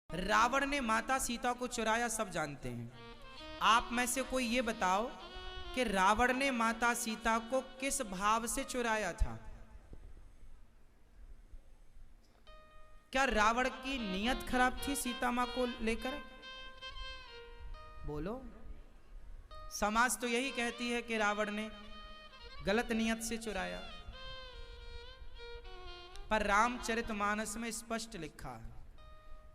रावण ने माता सीता को चुराया, सब जानते हैं। आप में से कोई ये बताओ कि रावण ने माता सीता को किस भाव से चुराया था? क्या रावण की नीयत खराब थी सीता मां को लेकर? बोलो। समाज तो यही कहती है कि रावण ने गलत नीयत से चुराया, पर रामचरितमानस में स्पष्ट लिखा है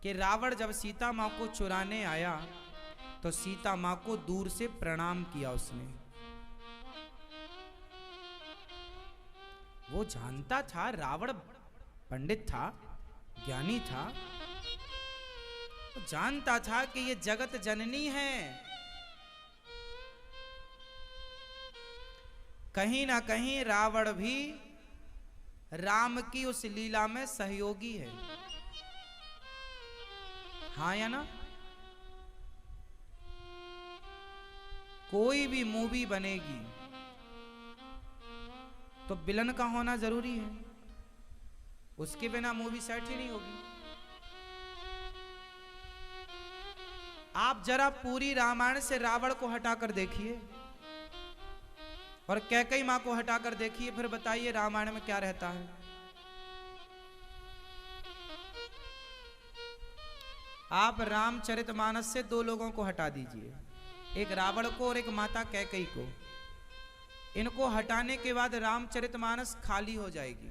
कि रावण जब सीता मां को चुराने आया तो सीता मां को दूर से प्रणाम किया उसने। वो जानता था, रावण पंडित था, ज्ञानी था, वो जानता था कि ये जगत जननी है, कहीं ना कहीं रावण भी राम की उस लीला में सहयोगी है। हाँ या ना? कोई भी मूवी बनेगी तो विलन का होना जरूरी है, उसके बिना मूवी सेट ही नहीं होगी। आप जरा पूरी रामायण से रावण को हटाकर देखिए और कैकेयी मां को हटाकर देखिए, फिर बताइए रामायण में क्या रहता है। आप रामचरितमानस से दो लोगों को हटा दीजिए, एक रावण को और एक माता कैकेयी को। इनको हटाने के बाद रामचरितमानस खाली हो जाएगी।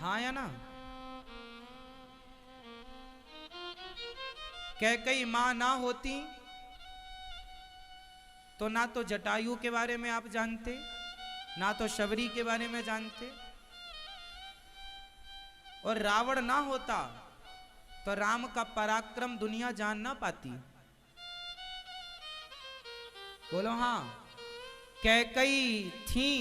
हाँ या ना? कैकेयी मां ना होती तो ना तो जटायु के बारे में आप जानते, ना तो शबरी के बारे में जानते, और रावण ना होता तो राम का पराक्रम दुनिया जान ना पाती। बोलो हाँ। कैकेयी थी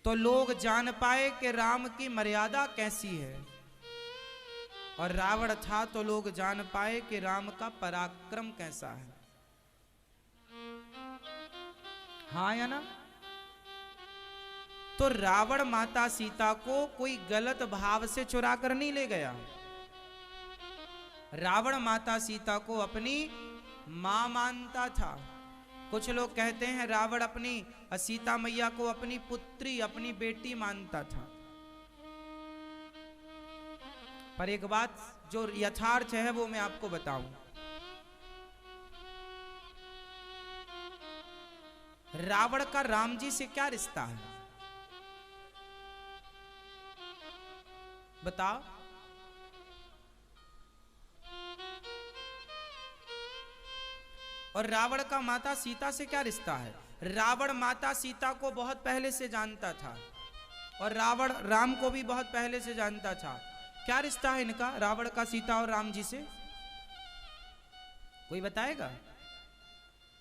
तो लोग जान पाए कि राम की मर्यादा कैसी है, और रावण था तो लोग जान पाए कि राम का पराक्रम कैसा है। हाँ या ना? तो रावण माता सीता को कोई गलत भाव से चुरा कर नहीं ले गया। रावण माता सीता को अपनी मां मानता था। कुछ लोग कहते हैं रावण अपनी सीता मैया को अपनी पुत्री, अपनी बेटी मानता था। पर एक बात जो यथार्थ है वो मैं आपको बताऊं। रावण का राम जी से क्या रिश्ता है? बताओ। और रावण का माता सीता से क्या रिश्ता है? रावण माता सीता को बहुत पहले से जानता था और रावण राम को भी बहुत पहले से जानता था। क्या रिश्ता है इनका, रावण का सीता और राम जी से? कोई बताएगा?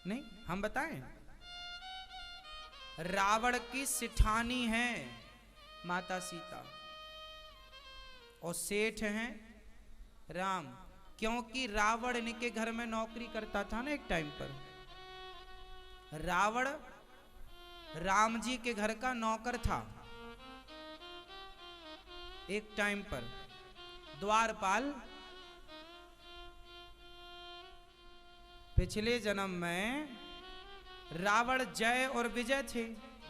नहीं, हम बताएं। रावण की सिठानी है माता सीता और सेठ हैं राम, क्योंकि रावण इनके घर में नौकरी करता था ना एक टाइम पर। रावण राम जी के घर का नौकर था एक टाइम पर, द्वारपाल। पिछले जन्म में रावण जय और विजय थे,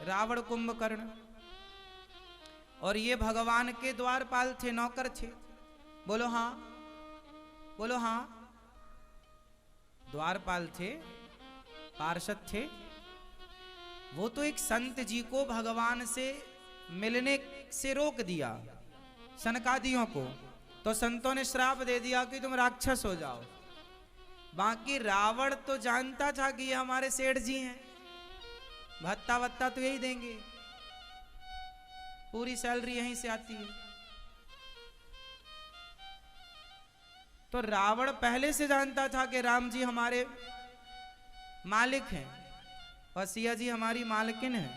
रावण कुंभकर्ण, और ये भगवान के द्वारपाल थे, नौकर थे। बोलो हाँ, बोलो हाँ। द्वारपाल थे, पार्षद थे। वो तो एक संत जी को भगवान से मिलने से रोक दिया, सनकादियों को, तो संतों ने श्राप दे दिया कि तुम राक्षस हो जाओ। बाकी रावण तो जानता था कि ये हमारे सेठ जी हैं, भत्ता वत्ता तो यही देंगे, पूरी सैलरी यहीं से आती है। तो रावण पहले से जानता था कि राम जी हमारे मालिक हैं और सिया जी हमारी मालकिन है।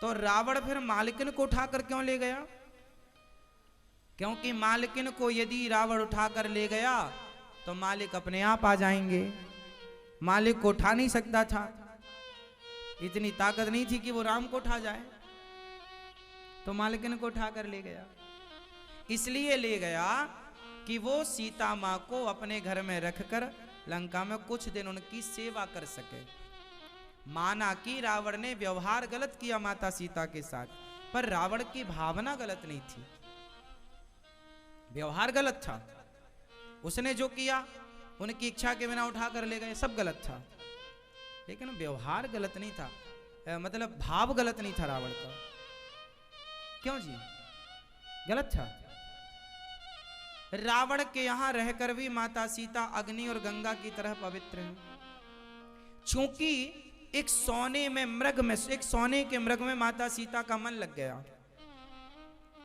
तो रावण फिर मालकिन को उठाकर क्यों ले गया? क्योंकि मालकिन को यदि रावण उठाकर ले गया तो मालिक अपने आप आ जाएंगे। मालिक को उठा नहीं सकता था, इतनी ताकत नहीं थी कि वो राम को उठा जाए। तो मालकिन को उठाकर ले गया। इसलिए ले गया कि वो सीता माँ को अपने घर में रखकर लंका में कुछ दिन उनकी सेवा कर सके। माना कि रावण ने व्यवहार गलत किया माता सीता के साथ, पर रावण की भावना गलत नहीं थी। व्यवहार गलत था, उसने जो किया उनकी इच्छा के बिना उठाकर ले गए, सब गलत था, लेकिन व्यवहार गलत नहीं था, मतलब भाव गलत नहीं था रावण का। क्यों जी गलत था? रावण के यहां रहकर भी माता सीता अग्नि और गंगा की तरह पवित्र हैं। चूंकि एक सोने के मृग में माता सीता का मन लग गया,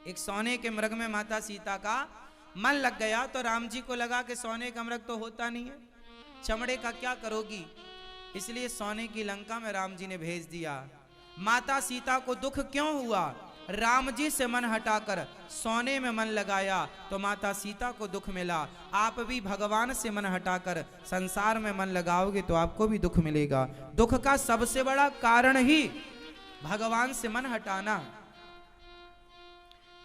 एक सोने के मृग में माता सीता का मन लग गया, तो राम जी को लगा कि सोने का मृग तो होता नहीं है, चमड़े का क्या करोगी, इसलिए सोने की लंका में राम जी ने भेज दिया। माता सीता को दुख क्यों हुआ? राम जी से मन हटाकर सोने में मन लगाया तो माता सीता को दुख मिला। आप भी भगवान से मन हटाकर संसार में मन लगाओगे तो आपको भी दुख मिलेगा। दुख का सबसे बड़ा कारण ही भगवान से मन हटाना।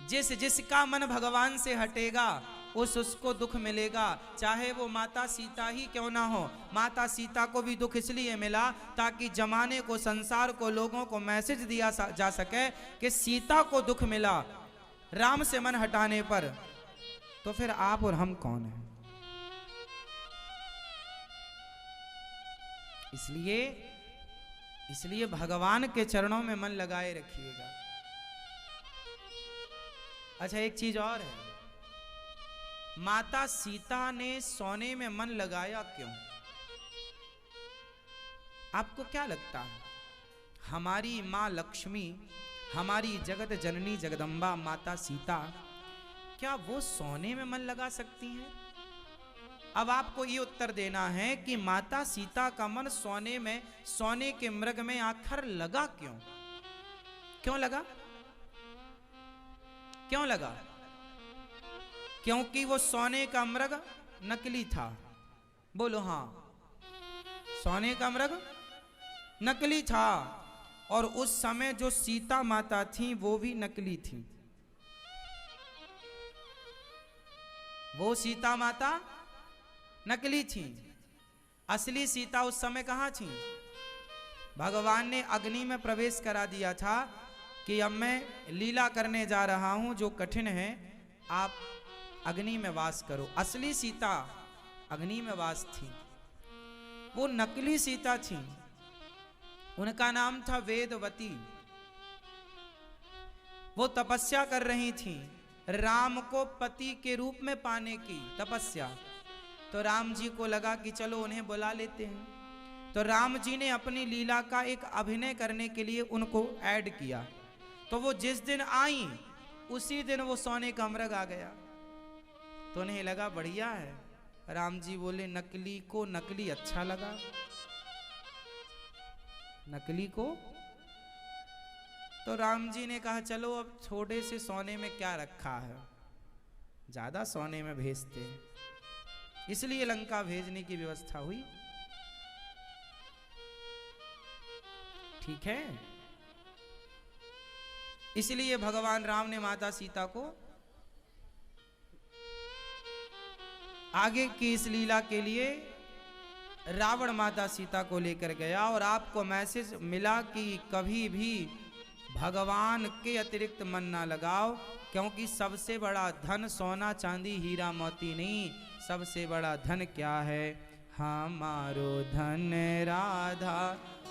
जिसका मन भगवान से हटेगा उसको दुख मिलेगा, चाहे वो माता सीता ही क्यों ना हो। माता सीता को भी दुख इसलिए मिला ताकि जमाने को, संसार को, लोगों को मैसेज दिया जा सके कि सीता को दुख मिला राम से मन हटाने पर, तो फिर आप और हम कौन हैं? इसलिए भगवान के चरणों में मन लगाए रखिएगा। अच्छा, एक चीज और है, माता सीता ने सोने में मन लगाया क्यों? आपको क्या लगता है? हमारी मां लक्ष्मी, हमारी जगत जननी जगदम्बा माता सीता, क्या वो सोने में मन लगा सकती हैं? अब आपको ये उत्तर देना है कि माता सीता का मन सोने के मृग में आखिर लगा क्यों? क्यों लगा? क्यों लगा? क्योंकि वो सोने का मृग नकली था। बोलो हाँ, सोने का मृग नकली था, और उस समय जो सीता माता थी वो भी नकली थी। वो सीता माता नकली थी, असली सीता उस समय कहां थी? भगवान ने अग्नि में प्रवेश करा दिया था कि अब मैं लीला करने जा रहा हूं, जो कठिन है आप अग्नि में वास करो। असली सीता अग्नि में वास थी, वो नकली सीता थी, उनका नाम था वेदवती। वो तपस्या कर रही थी, राम को पति के रूप में पाने की तपस्या। तो राम जी को लगा कि चलो उन्हें बुला लेते हैं, तो राम जी ने अपनी लीला का एक अभिनय करने के लिए उनको ऐड किया। तो वो जिस दिन आई उसी दिन वो सोने का मृग आ गया। तो उन्हें लगा बढ़िया है। राम जी बोले नकली को नकली अच्छा लगा, नकली को। तो राम जी ने कहा चलो अब थोड़े से सोने में क्या रखा है, ज्यादा सोने में भेजते हैं, इसलिए लंका भेजने की व्यवस्था हुई। ठीक है, इसलिए भगवान राम ने माता सीता को आगे की इस लीला के लिए रावण माता सीता को लेकर गया। और आपको मैसेज मिला कि कभी भी भगवान के अतिरिक्त मन ना लगाओ, क्योंकि सबसे बड़ा धन सोना चांदी हीरा मोती नहीं, सबसे बड़ा धन क्या है? हमारो धन राधा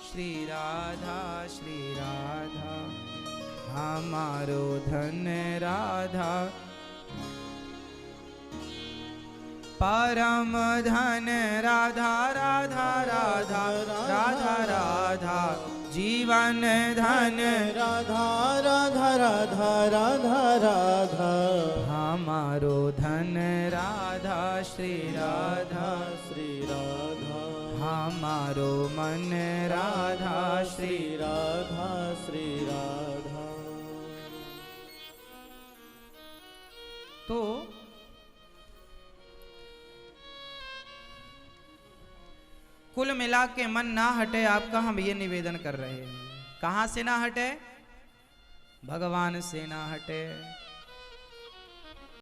श्री राधा श्री राधा, हमारो धन राधा परम धन राधा राधा राधा राधा राधा, जीवन धन राधा राधा राधा राधा राधा, हमारो धन राधा श्री राधा श्री राधा, हमारो मन राधा श्री राधा श्री राधा। तो कुल मिला के मन ना हटे आपका, हम ये निवेदन कर रहे हैं। कहां से ना हटे? भगवान से ना हटे।